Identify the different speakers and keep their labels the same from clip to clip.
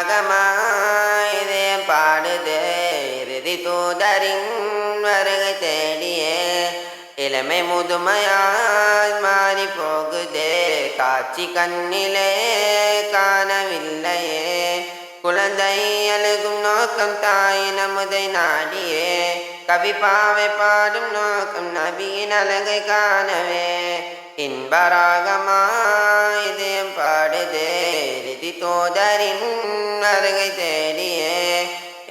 Speaker 1: இன்பராகமாய் இதயம் பாடுதே இறுதி தூதரின் வருகை தேடியே இளமை முதுமையாய் மாறி போகுதே காட்சி கண்ணிலே காணவில்லையே குழந்தை அழுகும் நோக்கம் தாய் நமுதை நாடியே கவி பாவை பாடும் நோக்கம் நபியின் அழகை காணவே இன்பராகமாய் இதயம் பாடுதே இறுதி தூதரின் வருகை தேடியே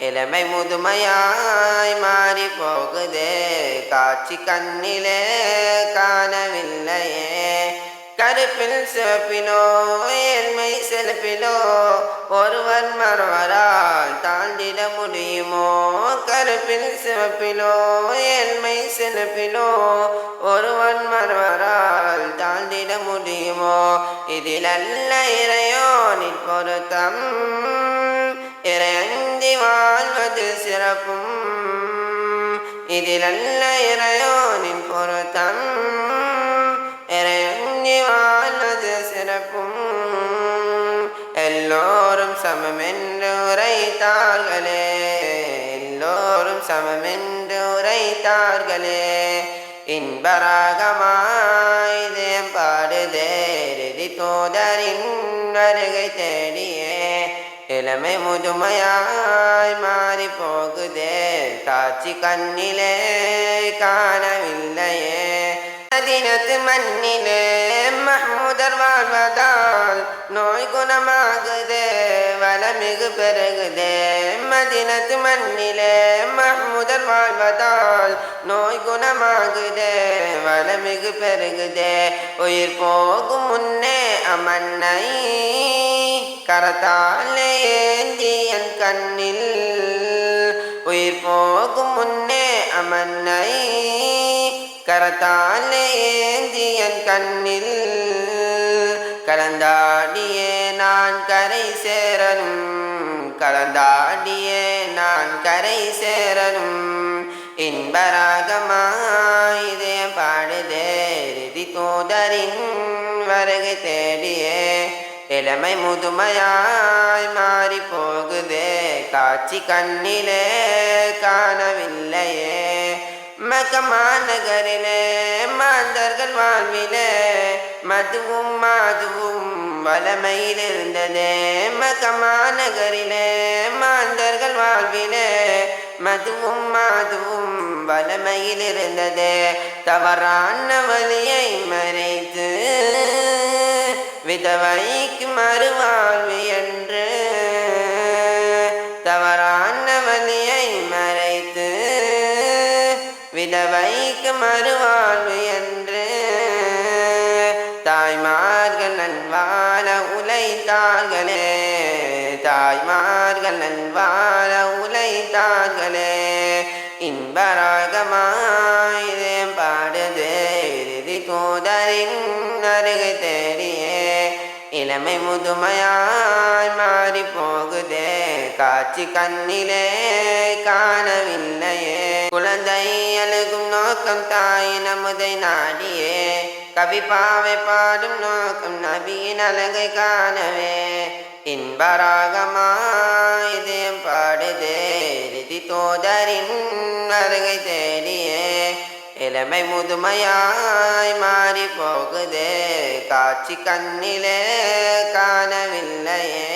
Speaker 1: இளமை முதுமையாய் மாறி போகுதே காட்சி கண்ணிலே காணவில்லையே கருப்பில் சிவப்பிலோ ஏழ்மை செலுப்பிலோ ஒருவர் மறுவரால் தாண்டிட முடியுமோ கருப்பில் சிவப்பிலோ ஏழ்மை செலுப்பிலோ ஒருவன் மறுவரால் தாண்டிட முடியுமோ இதில் அல்ல இறையோனின் பொருத்தம் இறையந்தி வாழ்வது சிறப்பும் இதில் அல்ல இறையோனின் பொருத்தம் இறையந்தி வாழ்வது சிறப்பும் எல்லோரும் சமமென்று உரைத்தார்களே எல்லோரும் சமமென்று உரைத்தார்களே இன்பராகமாய் இதயம் பாடுதே இறுதி தூதரின் வருகை தேடியே இளமை முதுமையாய் மாறி போகுதே காட்சி கண்ணிலே காணவில்லையே மதீனத்து மண்ணிலே மஹ்மூதர் வாழ்வதால் நோய் குணமாகுதே வளமிகு பெருகுதே மதீனத்து மண்ணிலே மஹ்மூதர் வாழ்வதால் நோய் குணமாகுதே வளமிகு பெருகுதே உயிர் போகும் முன்னே அமன்னை கரத்தாலே ஏந்தி என் கண்ணில் உயிர் போகும் முன்னே அமன்னை கரத்தாலே ஏந்தி என் கண்ணில் கலந்தாடியே நான் கரை சேரனும் கலந்தாடியே நான் கரை சேரனும் இன்பராகமாய் இதயம் பாடுதே இறுதி தூதரின் வருகை தேடியே இளமை முதுமையாய் மாறி போகுதே காட்சி கண்ணிலே காணவில்லையே மக்கமா நகரிலே மாந்தர்கள் வாழ்விலே மதுவும் மாதுவும் வளமையில் இருந்ததே மக்கமா நகரிலே மாந்தர்கள் வாழ்விலே மதுவும் மாதுவும் வளமையில் இருந்ததே தவறான வழியை மறைத்து விதவைக்கு மறுவாழ்வு என்று தவறான வழியை மறைத்து விதவைக்கு மறுவாழ்வு என்று தாய்மார்கள் நன்வாழ உழைத்தார்களே தாய்மார்கள் நன்வாழ உழைத்தார்களே இன்பராகமாய் இதயம் பாடுதே இறுதி தூதரின் வருகை தேடியே இளமை முதுமையாய் மாறி போகுதே காட்சி கண்ணிலே காணவில்லையே குழந்தை அழுகும் நோக்கம் தாய் நமுதை நாடியே கவி பாவை பாடும் நோக்கம் நபியின் அழகை காணவே இன்பராகமாய் இதயம் பாடுதே இறுதி தூதரின் வருகை தேடியே இளமை முதுமையாய் மாறி போகுதே காட்சி கண்ணிலே காணவில்லையே